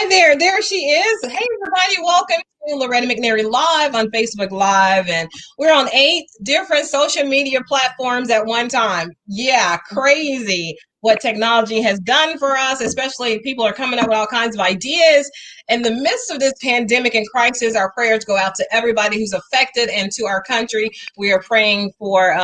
there. There she is. Hey, everybody. Welcome to Loretta McNary Live on Facebook Live. And we're on 8 different social media platforms at one time. Yeah, crazy what technology has done for us, especially people are coming up with all kinds of ideas. In the midst of this pandemic and crisis, our prayers go out to everybody who's affected and to our country. We are praying for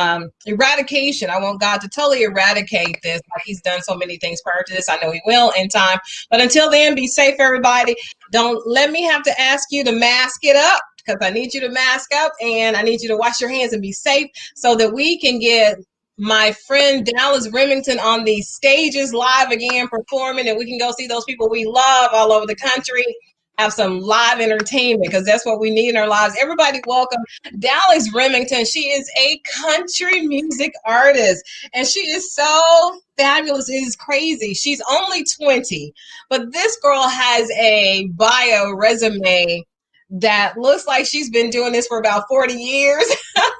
eradication. I want God to totally eradicate this, like he's done so many things prior to this. I know he will in time. But until then, be safe, everybody. Don't let me have to ask you to mask it up, because I need you to mask up and I need you to wash your hands and be safe so that we can get my friend Dallas Remington on these stages live again performing, and we can go see those people we love all over the country, have some live entertainment, because that's what we need in our lives. Everybody welcome Dallas Remington. She is a country music artist and she is so fabulous. It is crazy. She's only 20, but this girl has a resume that looks like she's been doing this for about 40 years.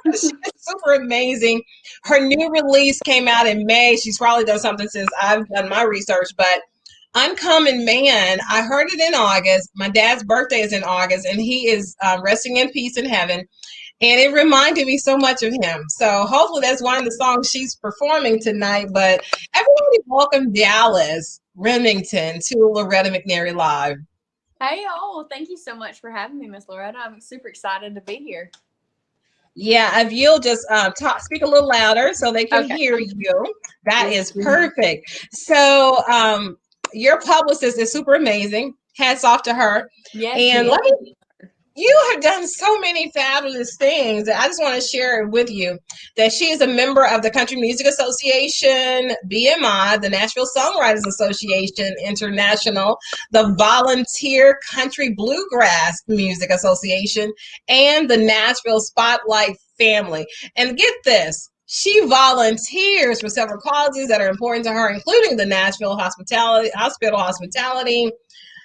She's super amazing. Her new release came out in May. She's probably done something since I've done my research, but Uncommon Man, I heard it in August. My dad's birthday is in August, and he is resting in peace in heaven. And it reminded me so much of him. So hopefully that's one of the songs she's performing tonight. But everybody welcome Dallas Remington to Loretta McNary Live. Hey, thank you so much for having me, Miss Loretta. I'm super excited to be here. Yeah, if you'll just speak a little louder so they can hear you. That is perfect. So your publicist is super amazing. Hats off to her. Yes, and you have done so many fabulous things that I just want to share with you. That she is a member of the Country Music Association, BMI, the Nashville Songwriters Association International, the Volunteer Country Bluegrass Music Association, and the Nashville Spotlight Family. And get this, she volunteers for several causes that are important to her, including the Nashville Hospital Hospitality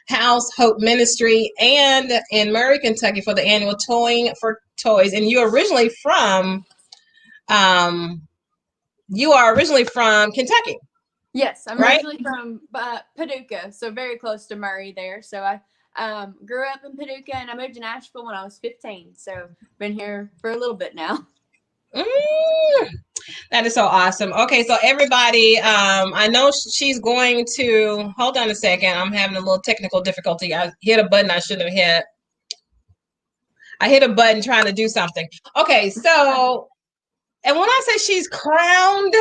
House Hope Ministry, and in Murray, Kentucky for the annual Towing for Toys. And you are originally from Kentucky. Yes, I'm originally from Paducah, so very close to Murray there. So I grew up in Paducah and I moved to Nashville when I was 15. So been here for a little bit now. That is so awesome. Okay, so everybody, I know she's going to, hold on a second. I'm having a little technical difficulty. I hit a button I shouldn't have hit. I hit a button trying to do something. Okay, so, and when I say she's crowned,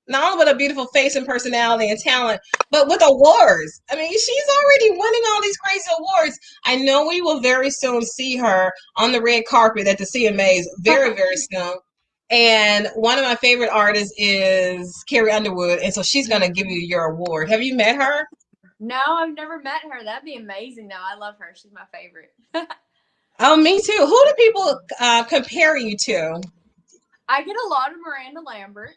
not only with a beautiful face and personality and talent, but with awards. I mean, she's already winning all these crazy awards. I know we will very soon see her on the red carpet at the CMAs very, very soon. And one of my favorite artists is Carrie Underwood, and so she's going to give you your award. Have you met her? No, I've never met her. That'd be amazing, though. I love her. She's my favorite. Oh, me too. Who do people compare you to? I get a lot of Miranda Lambert.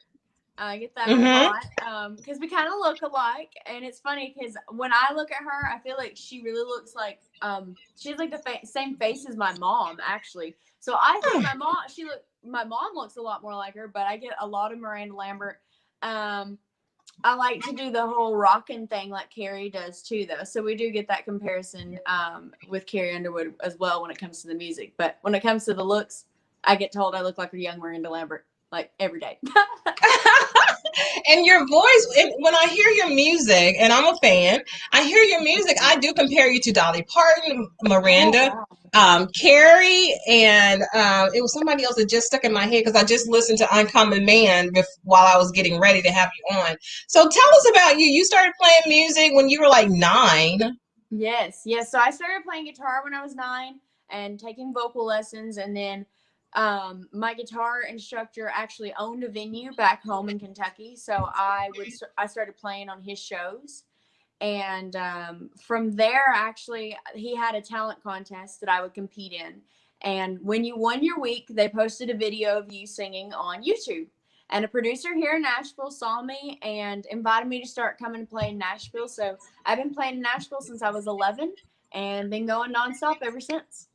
I get that a lot because we kind of look alike, and it's funny because when I look at her, I feel like she really looks like she has like the same face as my mom, actually. So I think my mom looks a lot more like her, but I get a lot of Miranda Lambert. I like to do the whole rockin' thing like Carrie does too, though. So we do get that comparison with Carrie Underwood as well when it comes to the music. But when it comes to the looks, I get told I look like a young Miranda Lambert like every day. And your voice, when I hear your music, and I'm a fan, I hear your music, I do compare you to Dolly Parton, Miranda, Carrie, and it was somebody else that just stuck in my head because I just listened to Uncommon Man while I was getting ready to have you on. So tell us about you. You started playing music when you were like 9. Yes. So I started playing guitar when I was 9 and taking vocal lessons, and then my guitar instructor actually owned a venue back home in Kentucky. So I started playing on his shows. And from there, actually, he had a talent contest that I would compete in. And when you won your week, they posted a video of you singing on YouTube. And a producer here in Nashville saw me and invited me to start coming to play in Nashville. So I've been playing in Nashville since I was 11 and been going nonstop ever since.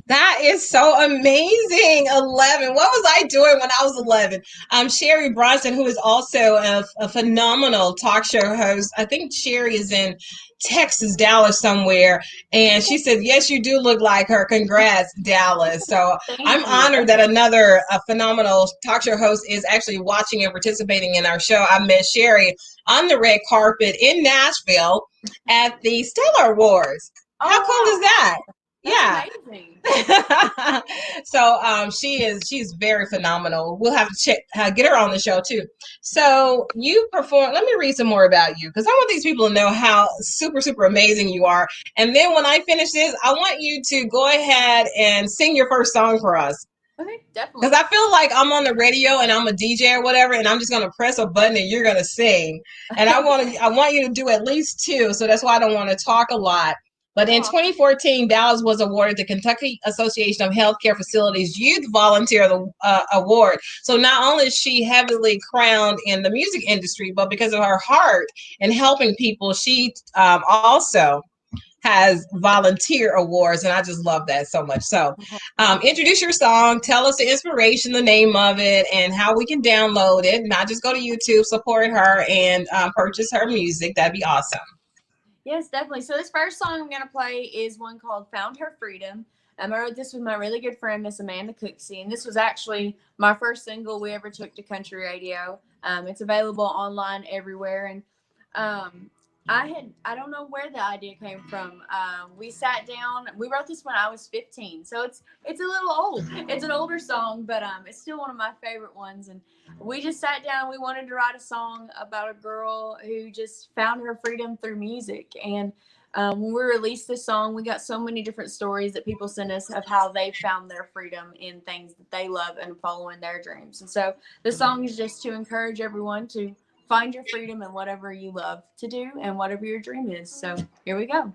That is so amazing. 11. What was I doing when I was 11? Sherry Bronson, who is also a phenomenal talk show host. I think Sherry is in Texas, Dallas somewhere. And she said, yes, you do look like her. Congrats, Dallas. So I'm Thank you. honored that another phenomenal talk show host is actually watching and participating in our show. I met Sherry on the red carpet in Nashville at the Stellar Awards. How cool is that? That's amazing. So she's very phenomenal. We'll have to get her on the show too. So you perform. Let me read some more about you because I want these people to know how super amazing you are. And then when I finish this, I want you to go ahead and sing your first song for us. Okay, definitely. Because I feel like I'm on the radio and I'm a DJ or whatever, and I'm just gonna press a button and you're gonna sing. And I want you to do at least two. So that's why I don't want to talk a lot. But in 2014, Dallas was awarded the Kentucky Association of Healthcare Facilities Youth Volunteer Award. So not only is she heavily crowned in the music industry, but because of her heart in helping people, she also has volunteer awards, and I just love that so much. So introduce your song, tell us the inspiration, the name of it, and how we can download it. Not just go to YouTube, support her, and purchase her music. That'd be awesome. Yes, definitely. So this first song I'm going to play is one called Found Her Freedom. I wrote this with my really good friend, Miss Amanda Cooksey, and this was actually my first single we ever took to country radio. It's available online everywhere, and I don't know where the idea came from. We sat down. We wrote this when I was 15, so it's a little old. It's an older song, but it's still one of my favorite ones. And we just sat down. We wanted to write a song about a girl who just found her freedom through music. And when we released this song, we got so many different stories that people sent us of how they found their freedom in things that they love and following their dreams. And so the song is just to encourage everyone to find your freedom in whatever you love to do and whatever your dream is. So here we go.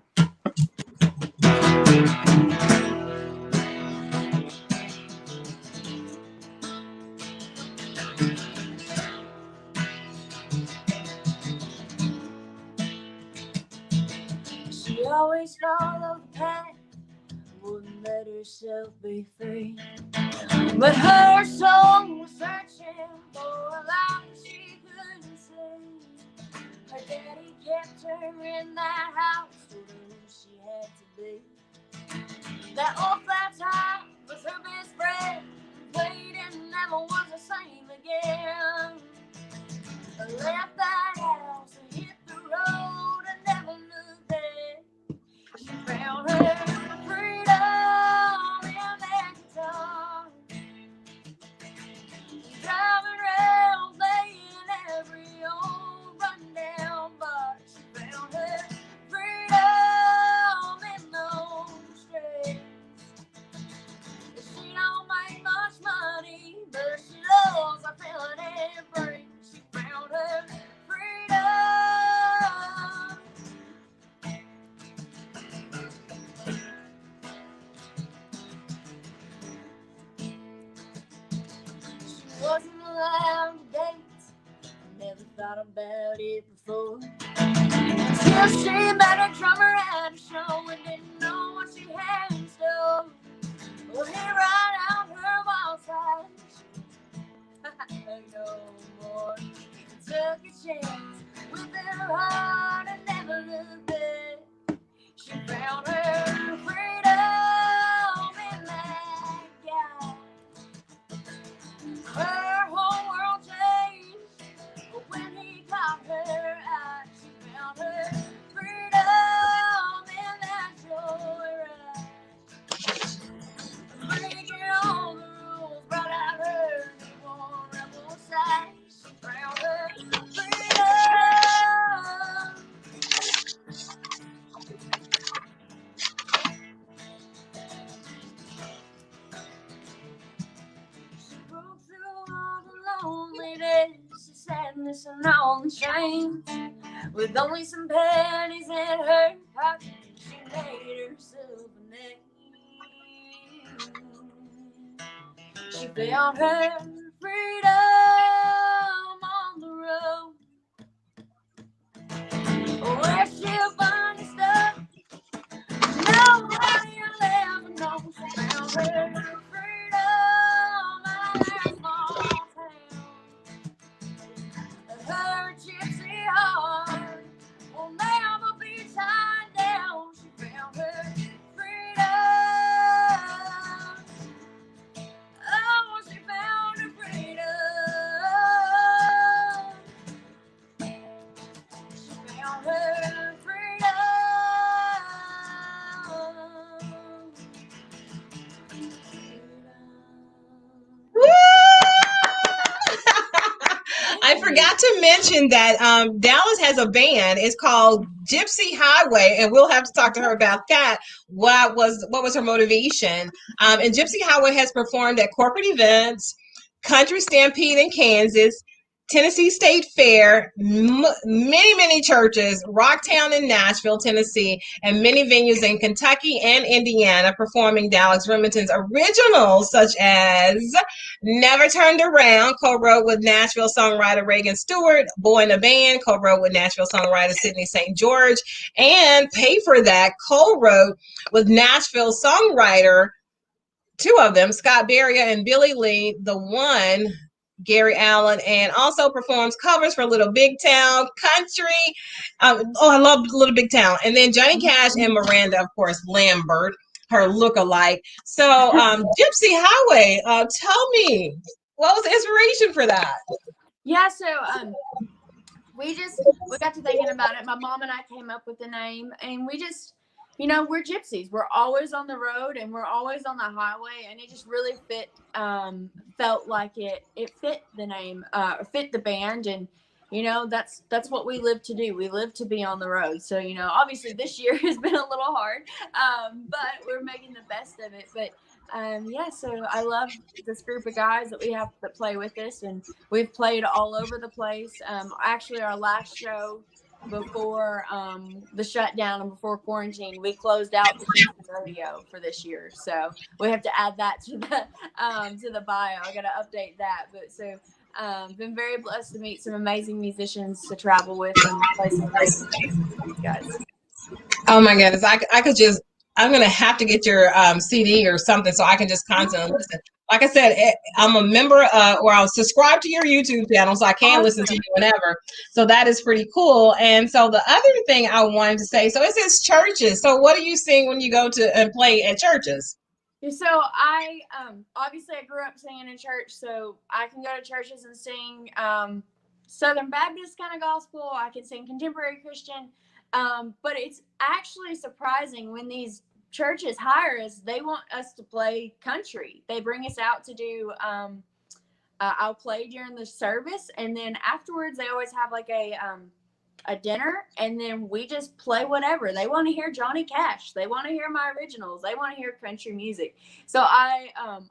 She always followed the path, wouldn't let herself be free. But her soul was searching for a life she couldn't see. Her daddy kept her in that house, told her who she had to be. That old flat tire was her best friend, played and never was the same again. I left that house and hit the road and never looked back. She found her freedom in that guitar. Driving around playing every old rundown bar. She found her freedom in those streets. She don't make much money, but she loves her feeling it free. She found her freedom. She wasn't allowed to date. I never thought about it before. Till she met a drummer at a show and didn't know what she had in store. Well, he right out her wild side. No more. Took a chance with her heart and never looked back. She found her freedom in that guy. Her whole world changed when he caught her eye. She found her freedom in that joyride. Breaking all the rules brought out her newborn rebel side. She found her freedom. She broke through all the loneliness, the sadness, and all the shame. With only some pennies in her pocket, she made herself a name. She found her freedom on the road, where she'll find stuff nobody will ever know. She found her freedom in that small town. Her gypsy heart will never be tied. I forgot to mention that Dallas has a band. It's called Gypsy Highway, and we'll have to talk to her about that. What was her motivation? And Gypsy Highway has performed at corporate events, Country Stampede in Kansas, Tennessee State Fair, many churches, Rocktown in Nashville, Tennessee, and many venues in Kentucky and Indiana, performing Dallas Remington's originals such as Never Turned Around, co-wrote with Nashville songwriter Reagan Stewart, Boy in a Band, co-wrote with Nashville songwriter Sidney St. George, and Pay for That, co-wrote with Nashville songwriter, two of them, Scott Berria and Billy Lee, the one, Gary Allen, and also performs covers for Little Big Town, Country. I love Little Big Town. And then Johnny Cash and Miranda, of course, Lambert, her look-alike. So Gypsy Highway, tell me, what was the inspiration for that? Yeah, so we got to thinking about it. My mom and I came up with the name, and we just, we're gypsies. We're always on the road and we're always on the highway, and it just really felt like it fit the name, fit the band, and that's what we live to do. We live to be on the road. So obviously this year has been a little hard, but we're making the best of it. But so I love this group of guys that we have that play with us, and we've played all over the place. Actually, our last show before the shutdown and before quarantine, we closed out the Houston rodeo for this year, so we have to add that to the bio. I got to update that. But so been very blessed to meet some amazing musicians to travel with and play some amazing music with these guys. Oh my goodness, I'm gonna have to get your CD or something so I can just constantly listen. Like I said, I'm a member or I'll subscribe to your YouTube channel, so I can listen to you whenever. So that is pretty cool. And so the other thing I wanted to say, so it says churches. So what do you sing when you go to and play at churches? So I obviously I grew up singing in church, so I can go to churches and sing Southern Baptist kind of gospel. I can sing contemporary Christian, but it's actually surprising when these churches hire us. They want us to play country. They bring us out to do I'll play during the service, and then afterwards they always have like a dinner, and then we just play whatever. They want to hear Johnny Cash, they want to hear my originals, they want to hear country music. So I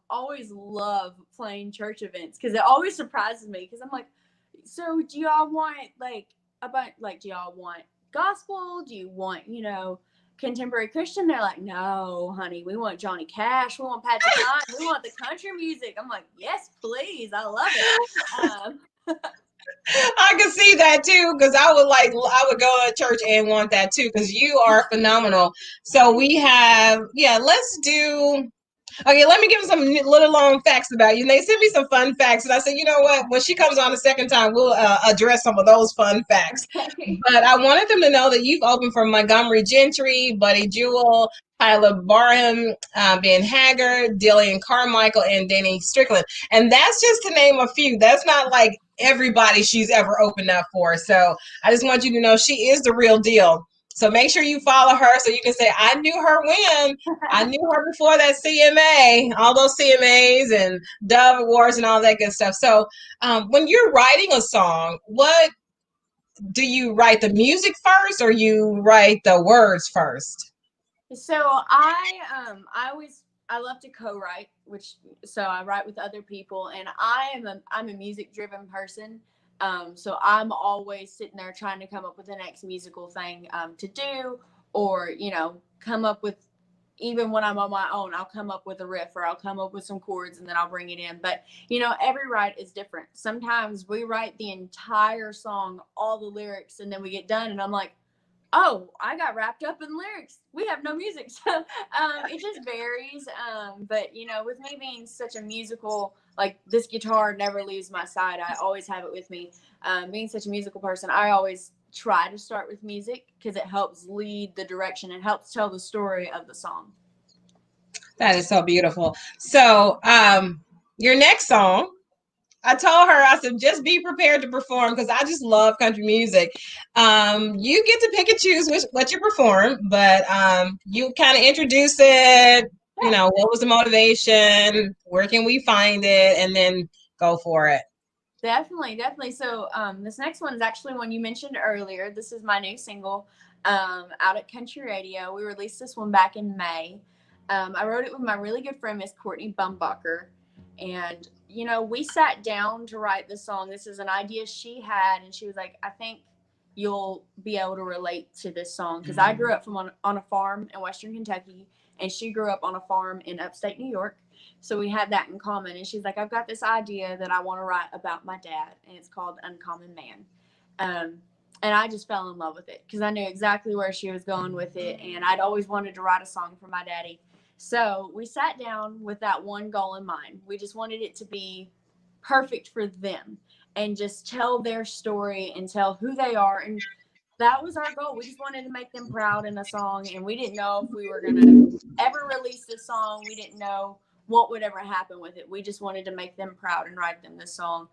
always love playing church events because it always surprises me, because I'm like, so do y'all want do y'all want gospel? Do you want contemporary Christian? They're like, no, honey, we want Johnny Cash, we want Patrick Huntin, we want the country music. I'm like, yes, please, I love it. I can see that too, because I would go to church and want that too, because you are phenomenal. So we have, let's do. Okay, let me give them some little long facts about you. And they sent me some fun facts, and I said, you know what? When she comes on the second time, we'll address some of those fun facts. But I wanted them to know that you've opened for Montgomery Gentry, Buddy Jewell, Tyler Barham, Ben Haggard, Dillian Carmichael, and Denny Strickland. And that's just to name a few. That's not like everybody she's ever opened up for. So I just want you to know she is the real deal. So make sure you follow her so you can say, I knew her when. I knew her before that CMA, all those CMAs and Dove Awards and all that good stuff. So when you're writing a song, what do you write, the music first, or you write the words first? So I love to co-write, so I write with other people, and I'm a music driven person. So I'm always sitting there trying to come up with the next musical thing to do, or come up with, even when I'm on my own, I'll come up with a riff, or I'll come up with some chords and then I'll bring it in. But every write is different. Sometimes we write the entire song, all the lyrics, and then we get done and I'm like, oh, I got wrapped up in lyrics. We have no music. So it just varies. But, with me being such a musical, like this guitar never leaves my side. I always have it with me. Being such a musical person, I always try to start with music because it helps lead the direction. It helps tell the story of the song. That is so beautiful. So your next song, I told her, I said, just be prepared to perform, because I just love country music. You get to pick and choose what you perform, but you kind of introduce it, what was the motivation, where can we find it, and then go for it. Definitely. So this next one is actually one you mentioned earlier. This is my new single out at Country Radio. We released this one back in May. I wrote it with my really good friend, Miss Courtney Bumbacher. And, you know, we sat down to write this song. This is an idea she had, and she was like, I think you'll be able to relate to this song. Because I grew up on a farm in Western Kentucky, and she grew up on a farm in upstate New York. So we had that in common. And she's like, I've got this idea that I want to write about my dad, and it's called Uncommon Man. And I just fell in love with it because I knew exactly where she was going with it. And I'd always wanted to write a song for my daddy. So we sat down with that one goal in mind. We just wanted it to be perfect for them and just tell their story and tell who they are. And that was our goal. We just wanted to make them proud in the song. And we didn't know if we were going to ever release this song. We didn't know what would ever happen with it. We just wanted to make them proud and write them this song.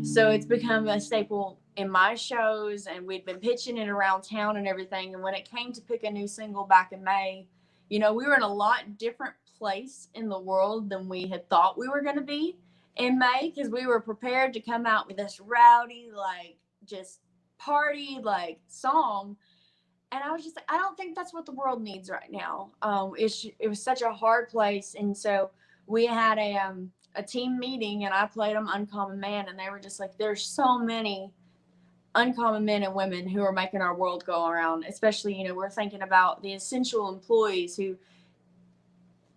So it's become a staple in my shows, and we'd been pitching it around town and everything. And when it came to pick a new single back in May, you know, we were in a lot different place in the world than we had thought we were going to be in May, because we were prepared to come out with this rowdy, like, just party, like, song. And I was just like, I don't think that's what the world needs right now. It was such a hard place. And so we had a team meeting, and I played them Uncommon Man, and they were just like, there's so many uncommon men and women who are making our world go around. Especially, you know, we're thinking about the essential employees who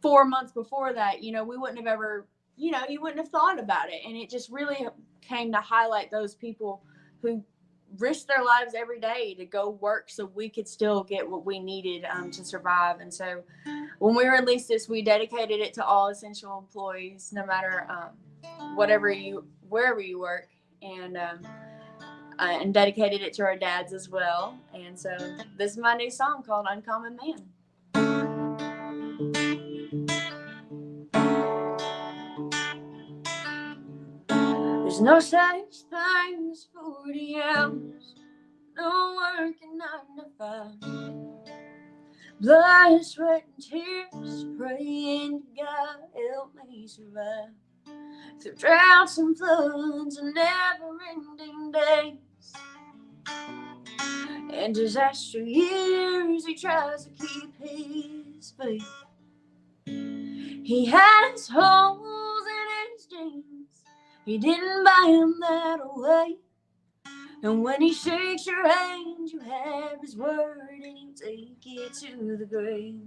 4 months before that, you know, we wouldn't have ever, you know, you wouldn't have thought about it. And it just really came to highlight those people who risk their lives every day to go work so we could still get what we needed to survive. And so when we released this, we dedicated it to all essential employees, no matter wherever you work, and dedicated it to our dads as well. And so this is my new song called Uncommon Man. There's no such thing as 40 hours, no working 9 to 5. Blood, sweat, and tears, praying to God help me survive. Through droughts and floods and never-ending days and disaster years, he tries to keep his faith. He has holes in his jeans, he didn't buy him that away. And when he shakes your hand, you have his word, and you take it to the grave.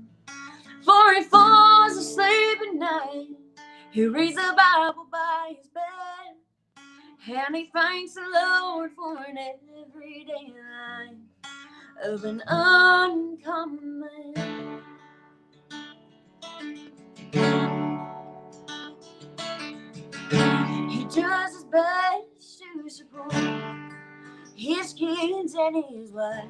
For he falls asleep at night, he reads the Bible by his bed, and he thanks the Lord for an everyday life of an uncommon man. He does his best to support his kids and his wife.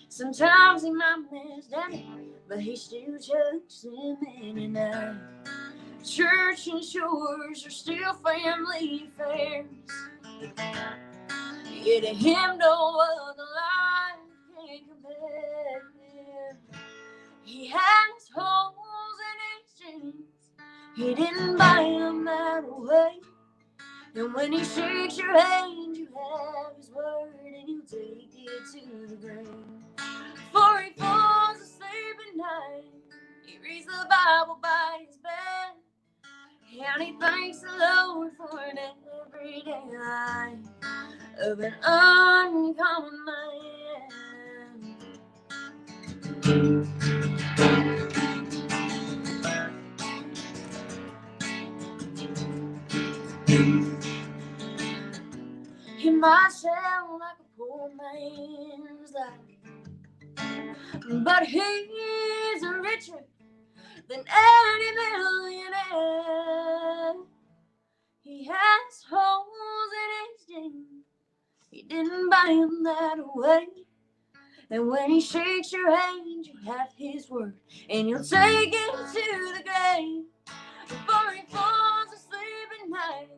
Sometimes he might miss daddy, but he still chucks them in and out. Church and chores are still family affairs. Yeah, to him no other life can compare. He has holes in his jeans, he didn't buy them that way. And when he shakes your hand, you have his word, and you take it to the grave. For he falls asleep at night, he reads the Bible by his bed, and he thanks the Lord for an everyday life of an uncommon man. He might sound like a poor man's life, but he's richer than any millionaire. He has holes in his jeans, he didn't buy him that way. And when he shakes your hand, you have his word, and you'll take it to the grave. Before he falls asleep at night,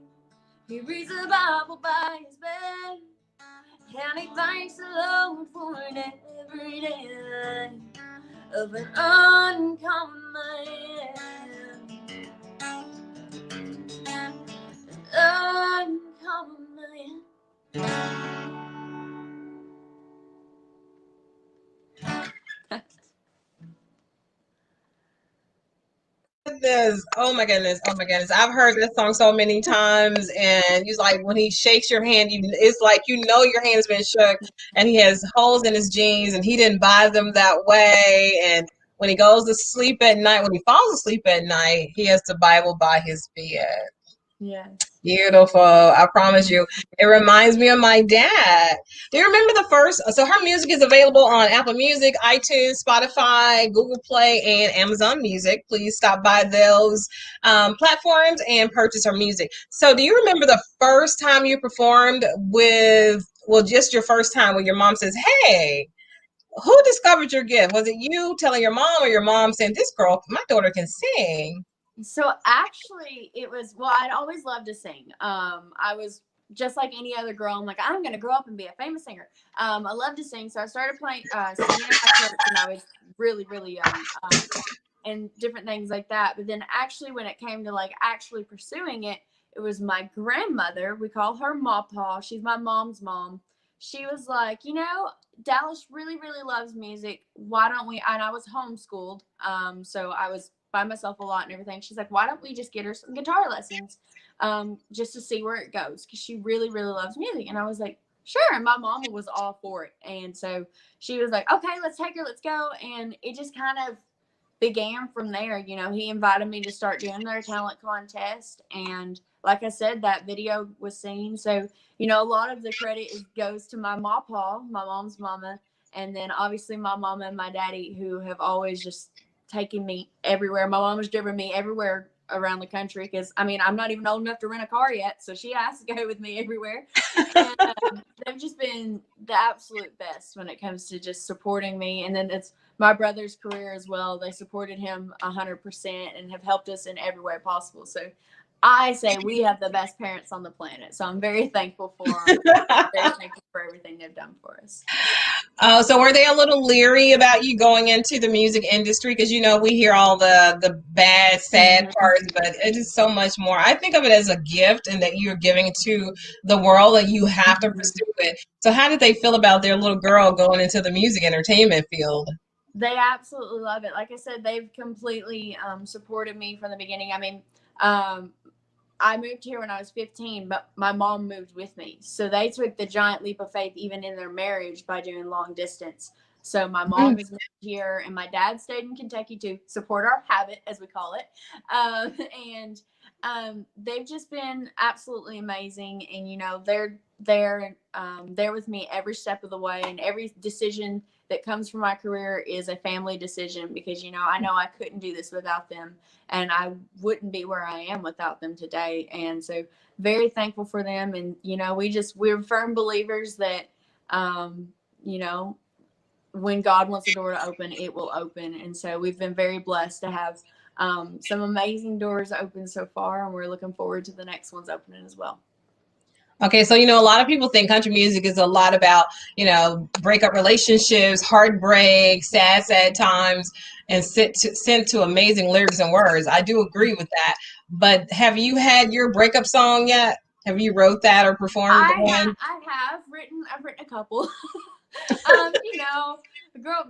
he reads the Bible by his bed, and he thanks the Lord for an everyday life of an uncommon man. An uncommon million. Goodness. Oh my goodness. Oh my goodness. I've heard this song so many times, and he's like, when he shakes your hand, it's like your hand's been shook, and he has holes in his jeans, and he didn't buy them that way. And when he goes to sleep at night, when he falls asleep at night, he has the Bible by his bed. Yes. Beautiful. I promise you. It reminds me of my dad. Do you remember the first? So her music is available on Apple Music, iTunes, Spotify, Google Play, and Amazon Music. Please stop by those platforms and purchase her music. So do you remember the first time you performed just your first time when your mom says, hey, who discovered your gift? Was it you telling your mom, or your mom saying, this girl, my daughter can sing? So actually it was, well, I'd always loved to sing. I was just like any other girl. I'm like, I'm going to grow up and be a famous singer. I love to sing. So I started playing, singing in my church when I was really, really young, and different things like that. But then actually when it came to like actually pursuing it, it was my grandmother. We call her Mawpaw. She's my mom's mom. She was like, Dallas really, really loves music. Why don't we, and I was homeschooled. So I was by myself a lot and everything. She's like, why don't we just get her some guitar lessons, just to see where it goes, because she really, really loves music. And I was like, sure. And my mama was all for it. And so she was like, okay, let's take her, let's go. And it just kind of began from there. He invited me to start doing their talent contest, and like I said, that video was seen. So a lot of the credit goes to my Mawpaw, my mom's mama, and then obviously my mama and my daddy, who have always just taking me everywhere. My mom has driven me everywhere around the country, because I'm not even old enough to rent a car yet, so she has to go with me everywhere. And they've just been the absolute best when it comes to just supporting me. And then it's my brother's career as well. They supported him 100% and have helped us in every way possible. So I say we have the best parents on the planet. So I'm very thankful for them. Very thankful for everything they've done for us. So were they a little leery about you going into the music industry? Because, we hear all the bad, sad parts, but it is so much more. I think of it as a gift, and that you're giving to the world, that you have to pursue it. So how did they feel about their little girl going into the music entertainment field? They absolutely love it. Like I said, they've completely supported me from the beginning. I moved here when I was 15, but my mom moved with me. So they took the giant leap of faith even in their marriage by doing long distance. So my mom has moved here, and my dad stayed in Kentucky to support our habit, as we call it. And they've just been absolutely amazing. And, they're there with me every step of the way, and every decision that comes from my career is a family decision, because, I know I couldn't do this without them, and I wouldn't be where I am without them today. And so very thankful for them. And, we're firm believers that, when God wants a door to open, it will open. And so we've been very blessed to have some amazing doors open so far, and we're looking forward to the next ones opening as well. Okay, so, a lot of people think country music is a lot about, breakup relationships, heartbreak, sad times, and sent to amazing lyrics and words. I do agree with that. But have you had your breakup song yet? Have you wrote that or performed one? I've written a couple.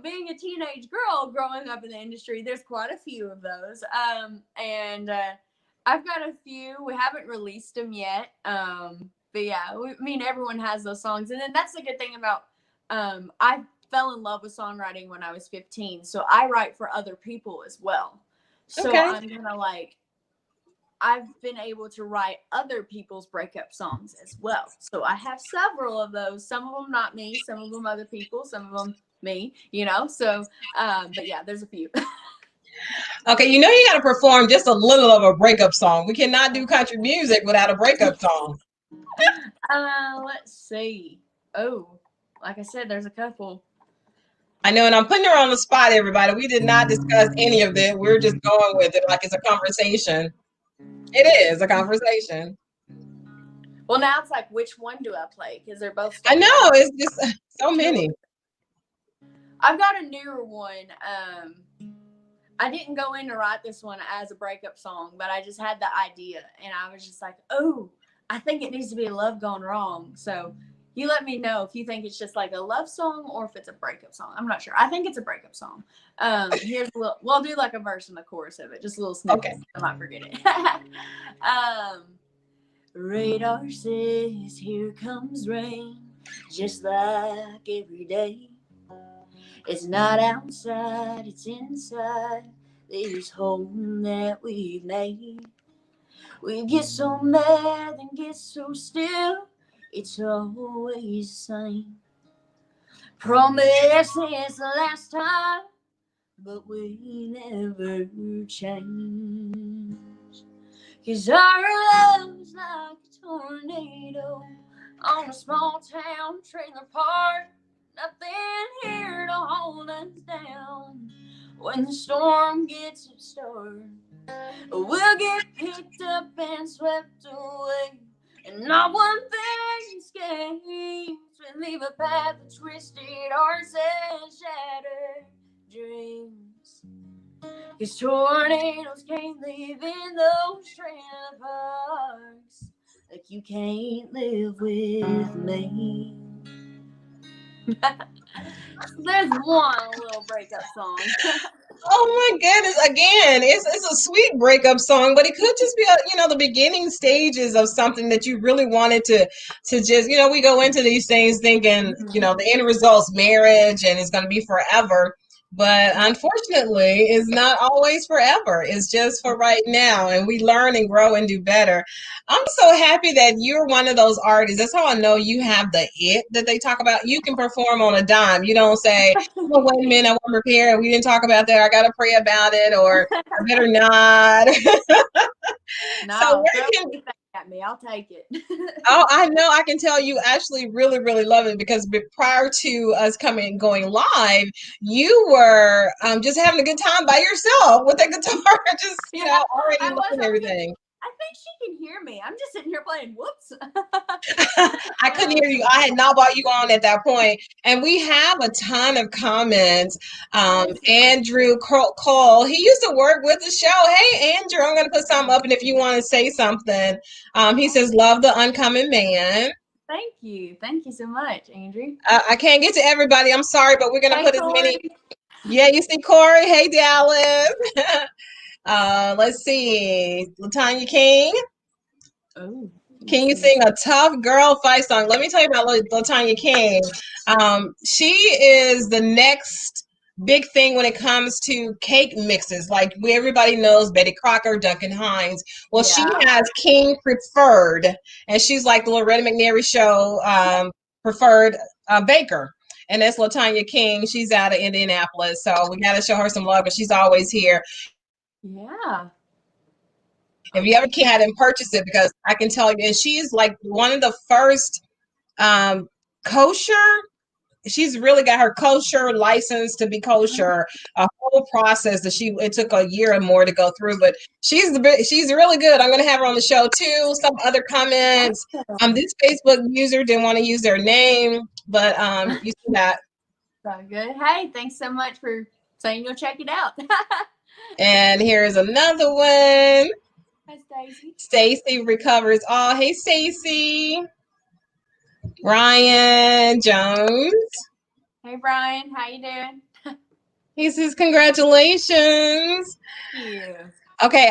Being a teenage girl growing up in the industry, there's quite a few of those. And I've got a few. We haven't released them yet. But yeah, everyone has those songs. And then that's the good thing about, I fell in love with songwriting when I was 15. So I write for other people as well. So okay. I'm kind of like, I've been able to write other people's breakup songs as well. So I have several of those. Some of them not me, some of them other people, some of them me, So, but yeah, there's a few. Okay, you got to perform just a little of a breakup song. We cannot do country music without a breakup song. Let's see. Oh, like I said, there's a couple. I know, and I'm putting her on the spot, everybody. We did not discuss any of it. We're just going with it like it's a conversation. It is a conversation. Well, now it's like, which one do I play? Because they're both. I know, it's just so many. I've got a newer one. I didn't go in to write this one as a breakup song, but I just had the idea, and I was just like, oh, I think it needs to be a love gone wrong. So you let me know if you think it's just like a love song or if it's a breakup song. I'm not sure. I think it's a breakup song. Here's a little, we'll do like a verse and the chorus of it. Just a little snippet. Okay. I might forget it. Radar says here comes rain, just like every day. It's not outside, it's inside this home that we've made. We get so mad and get so still, it's always the same. Promise it's the last time, but we never change. 'Cause our love's like a tornado on a small town trailer park. Nothing here to hold us down. When the storm gets its start, we'll get picked up and swept away, and not one thing escapes. We leave a path of twisted hearts and shattered dreams. 'Cause tornadoes can't live in those trailer parks like you can't live with me. There's one little breakup song. Oh my goodness! Again, it's a sweet breakup song, but it could just be the beginning stages of something that you really wanted to just we go into these things thinking the end result's marriage and it's going to be forever. But unfortunately, it's not always forever. It's just for right now, and we learn and grow and do better. I'm so happy that you're one of those artists. That's how I know you have the it that they talk about. You can perform on a dime. You don't say, "Oh, wait a minute, I wasn't prepared. We didn't talk about that. I got to pray about it," or "I better not." No, at me, I'll take it. Oh, I know. I can tell you actually really, really love it because prior to us going live, you were just having a good time by yourself with the guitar, just already loving everything. I think she can hear me. I'm just sitting here playing. Whoops. I couldn't hear you. I had not brought you on at that point. And we have a ton of comments. Andrew Cole, he used to work with the show. Hey, Andrew, I'm going to put something up. And if you want to say something, he says, love the Uncommon Man. Thank you. Thank you so much, Andrew. I can't get to everybody. I'm sorry, but we're going to put as many. Yeah, you see Corey. Hey, Dallas. Let's see. LaTanya King. Oh. Can you sing a tough girl fight song? Let me tell you about LaTanya King. She is the next big thing when it comes to cake mixes. Like everybody knows Betty Crocker, Duncan Hines. Well, she has King Preferred, and she's like the Loretta McNary show preferred baker. And that's LaTanya King. She's out of Indianapolis, so we got to show her some love, but she's always here. Yeah. If you ever can and purchase it, because I can tell you, and she's like one of the first kosher. She's really got her kosher license to be kosher. A whole process that it took a year or more to go through, but she's really good. I'm going to have her on the show too. Some other comments. This Facebook user didn't want to use their name, but you see that. So good. Hey, thanks so much for saying you'll check it out. And here's another one. Hi, Stacy. Stacy recovers. Oh, hey, Stacy. Ryan Jones. Hey, Brian. How you doing? He says, congratulations. Thank you. Okay,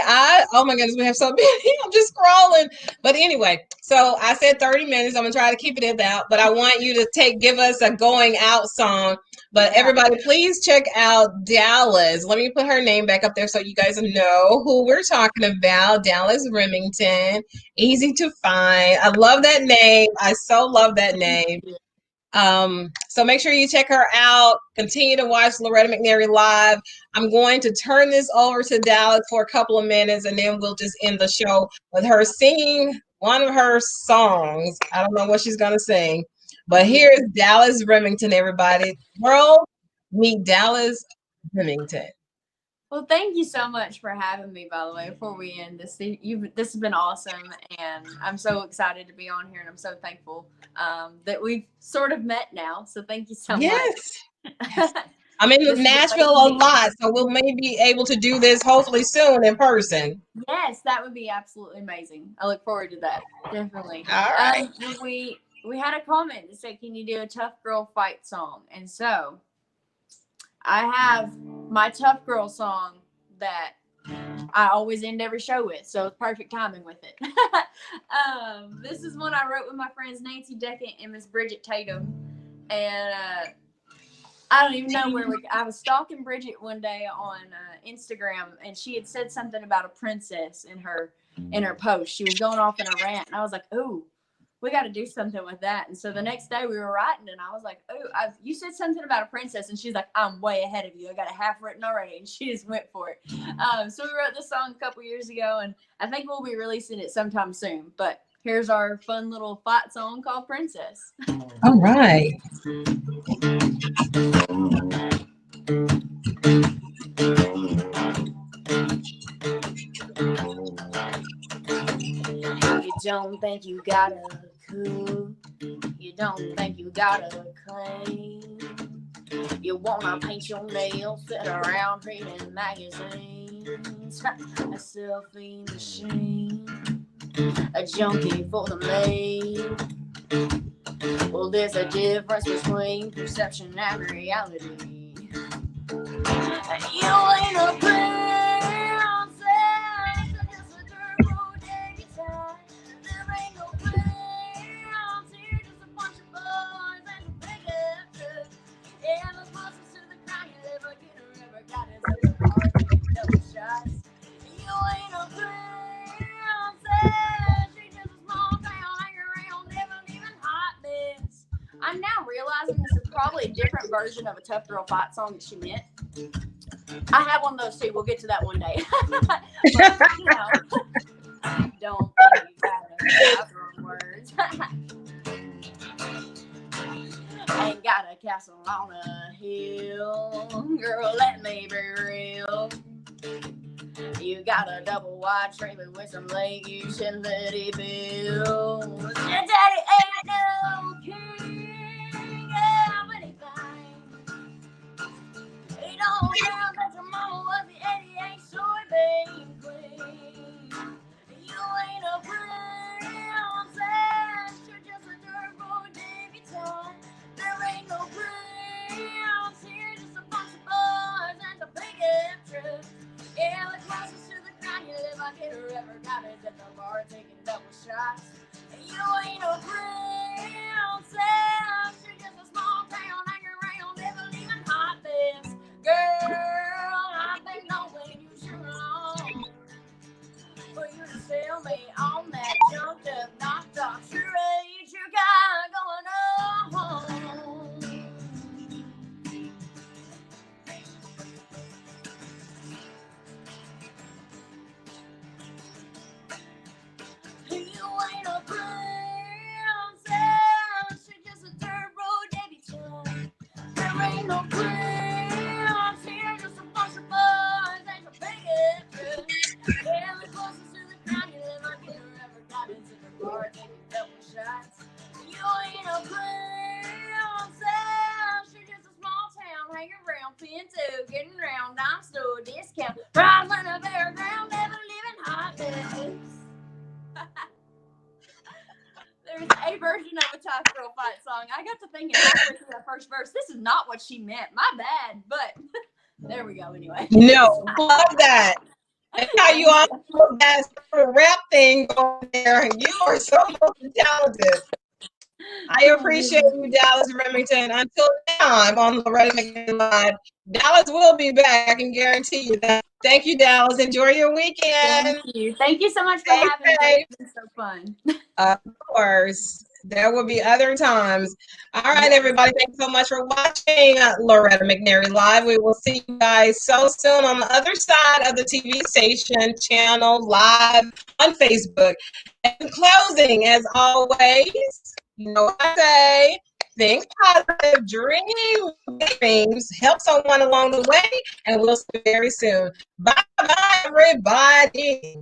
oh my goodness, we have so many. I'm just scrolling. But anyway, so I said 30 minutes. I'm going to try to keep it in that. But I want you to give us a going out song. But everybody, please check out Dallas. Let me put her name back up there so you guys know who we're talking about. Dallas Remington. Easy to find. I love that name. I so love that name. So make sure you check her out. Continue to watch Loretta McNary live. I'm going to turn this over to Dallas for a couple of minutes, and then we'll just end the show with her singing one of her songs. I don't know what she's going to sing, but here's Dallas Remington, everybody. World, meet Dallas Remington. Well, thank you so much for having me, by the way, before we end this. This has been awesome, and I'm so excited to be on here, and I'm so thankful that we've sort of met now. So thank you so much. Yes. I'm in This is Nashville a amazing. lot, so we'll maybe be able to do this hopefully soon in person. Yes, that would be absolutely amazing. I look forward to that. Definitely. All right. We had a comment that said, "Can you do a tough girl fight song?" And so I have my tough girl song that I always end every show with, so it's perfect timing with it. This is one I wrote with my friends Nancy Deckett and Miss Bridget Tatum, and I don't even know where I was stalking Bridget one day on Instagram, and she had said something about a princess in her post. She was going off in a rant, and I was like, "Ooh, we got to do something with that." And so the next day we were writing, and I was like, "Oh, you said something about a princess," and she's like, "I'm way ahead of you. I got it half written already," and she just went for it. So we wrote this song a couple years ago, and I think we'll be releasing it sometime soon. But here's our fun little fight song called Princess. All right. You don't think you gotta cook. You don't think you gotta clean. You wanna paint your nails, sit around reading magazines. A selfie machine, a junkie for the maid. Well, there's a difference between perception and reality. You ain't a princess, just a turbo daddy time. There ain't no prince here, just a bunch of boys and a big ass truck. Yeah, the closest to the crown you ever get or ever got is a car taking double shots. You ain't a princess, she's just a small town hanging around, never leaving hot mess. I'm now realizing this is probably a different version of a tough girl fight song that she meant. I have one of those too. We'll get to that one day. But, you know, don't think you gotta have wrong words. Ain't got a castle on a hill, girl. Let me be real. You got a double wide trailer with some leg utility bills. Your daddy ain't no king of anything. He don't care that your mama was the 88 soybean queen. You ain't a princess, you're just a turbo debutante. There ain't no prince here, just a bunch of boys and a big ass truck. Yeah, the closest to the crown you live, I get her ever got it at the bar taking double shots. You ain't a princess, you're just a small town hanging around, never leaving hot mess. Girl, I've been knowing you sure long for you to sell me on that junked up, knocked off charade you got going on. You ain't a princess, you're just a turbo debutante. There ain't no prince here, just a bunch of boys and a big ass truck. Yeah, the closest to the crown you ever get or ever got into the bar taking double shots. You ain't a princess, you're just a small town hanging around, Pinto, getting around, dime store discount, riding a bare ground, never living hot mess. There's a version of a tough girl fight song. I got to thinking halfway through the first verse, this is not what she meant. My bad, but there we go anyway. No, love that. And how you also that rap thing going there. You are so talented. I appreciate you, Dallas Remington. Until now, I'm on Loretta McNair Live. Dallas will be back. I can guarantee you that. Thank you, Dallas. Enjoy your weekend. Thank you. Thank you so much for having me. It's been so fun. Of course. There will be other times. All right, everybody. Thanks so much for watching Loretta McNair Live. We will see you guys so soon on the other side of the TV station channel live on Facebook. And closing, as always, you know what I say, think positive, dream dreams, help someone along the way, and we'll see you very soon. Bye-bye, everybody.